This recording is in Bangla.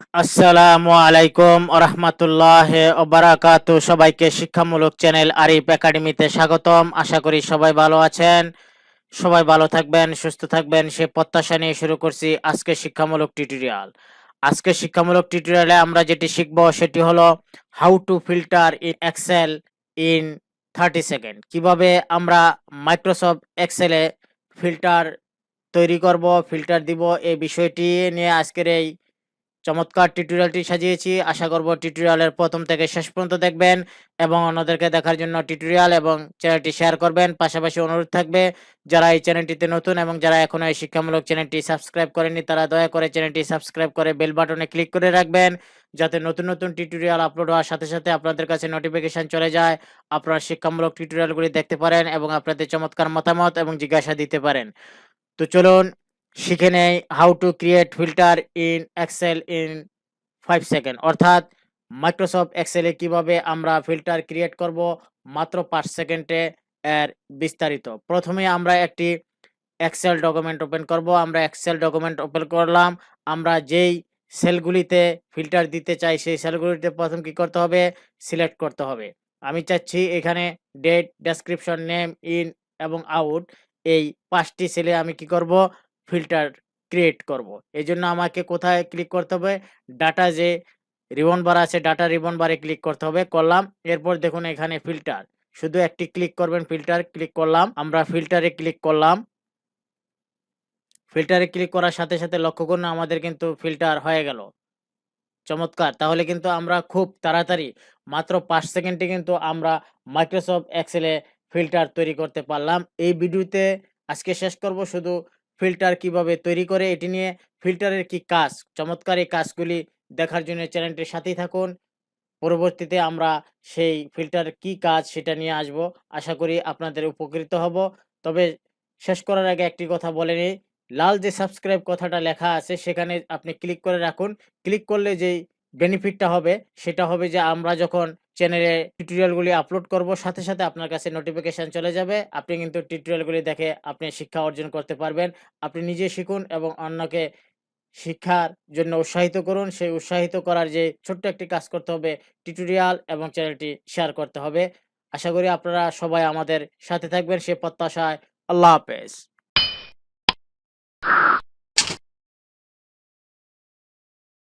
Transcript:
আসসালামু আলাইকুম ওরহমাতুল্লাহ ওবারাকাতু। সবাইকে শিক্ষামূলক চ্যানেল আরিফ একাডেমিতে স্বাগতম। আশা করি সবাই ভালো আছেন, সবাই ভালো থাকবেন, সুস্থ থাকবেন সে প্রত্যাশা নিয়ে শুরু করছি আজকে শিক্ষামূলক টিউটোরিয়াল। আজকে শিক্ষামূলক টিউটোরিয়ালে আমরা যেটি শিখব সেটি হলো how to filter in excel in 30 second. কিভাবে আমরা মাইক্রোসফট এক্সেলে ফিল্টার তৈরি করব, ফিল্টার দিব, এই বিষয়টি নিয়ে আজকের এই চমৎকার টিউটোরিয়ালটি সাজিয়েছি। আশা করব টিউটোরিয়ালের প্রথম থেকে শেষ পর্যন্ত দেখবেন এবং অন্যদেরকে দেখার জন্য টিউটোরিয়াল এবং চ্যানেলটি শেয়ার করবেন। পাশাপাশি অনুরোধ থাকবে, যারা এই চ্যানেলটিতে নতুন এবং যারা এখনো এই শিক্ষামূলক চ্যানেলটি সাবস্ক্রাইব করেননি তারা দয়া করে চ্যানেলটি সাবস্ক্রাইব করে বেল বাটনে ক্লিক করে রাখবেন, যাতে নতুন নতুন টিউটোরিয়াল আপলোড হওয়ার সাথে সাথে আপনাদের কাছে নোটিফিকেশন চলে যায়। আপনারা শিক্ষামূলক টিউটোরিয়ালগুলি দেখতে পারেন এবং আপনাদের চমৎকার মতামত এবং জিজ্ঞাসা দিতে পারেন। তো চলুন শিখে নেই how to create filter in excel in 5 second, অর্থাৎ মাইক্রোসফট এক্সেলে কিভাবে আমরা ফিল্টার ক্রিয়েট করব মাত্র 5 সেকেন্ডে। এর বিস্তারিত প্রথমে আমরা একটি এক্সেল ডকুমেন্ট ওপেন করব। আমরা এক্সেল ডকুমেন্ট ওপেন করলাম। আমরা যেই সেলগুলিতে ফিল্টার দিতে চাই সেই সেলগুলিতে প্রথম কি করতে হবে, সিলেক্ট করতে হবে। আমি চাচ্ছি এখানে ডেট, ডেসক্রিপশন, নেম, ইন এবং আউট, এই 5টি সেলে আমি কি করব, ফিল্টার ক্রিয়েট করব। এই জন্য আমাকে কোথায় ক্লিক করতে হবে, ডাটা যে রিবন বার আছে ডাটা রিবন বারে ক্লিক করতে হবে। করলাম। এরপর দেখুন এখানে ফিল্টার, শুধু একটি ক্লিক করবেন, ফিল্টার ক্লিক করলাম। আমরা ফিল্টারে ক্লিক করলাম। ফিল্টারে ক্লিক করার সাথে সাথে লক্ষ্য করুন আমাদের কিন্তু ফিল্টার হয়ে গেল। চমৎকার! তাহলে কিন্তু আমরা খুব তাড়াতাড়ি মাত্র 5 সেকেন্ডে কিন্তু আমরা মাইক্রোসফট এক্সেলে ফিল্টার তৈরি করতে পারলাম। এই ভিডিওতে আজকে শেষ করব শুধু ফিল্টার কিভাবে তৈরি করে এটি নিয়ে। ফিল্টারের কি কাজ, চমৎকার এই কাজগুলি দেখার জন্য চ্যানেলটির সাথেই থাকুন। পরবর্তীতে আমরা সেই ফিল্টার কি কাজ সেটা নিয়ে আসব। আশা করি আপনাদের উপকৃত হব। তবে শেষ করার আগে একটি কথা বলে নেই, লাল যে সাবস্ক্রাইব কথাটা লেখা আছে সেখানে আপনি ক্লিক করে রাখুন। ক্লিক করলে যেই বেনিফিটটা হবে সেটা হবে যে আমরা যখন চ্যানেলে টিউটোরিয়ালগুলি আপলোড করব সাথে সাথে আপনার কাছে নোটিফিকেশন চলে যাবে। আপনি কিন্তু টিউটোরিয়ালগুলি দেখে আপনি শিক্ষা অর্জন করতে পারবেন। আপনি নিজে শিখুন এবং অন্যকে শিক্ষার জন্য উৎসাহিত করুন। সেই উৎসাহিত করার যে ছোট্ট একটি কাজ করতে হবে, টিউটোরিয়াল এবং চ্যানেলটি শেয়ার করতে হবে। আশা করি আপনারা সবাই আমাদের সাথে থাকবেন সে প্রত্যাশায়। আল্লাহ হাফেজ।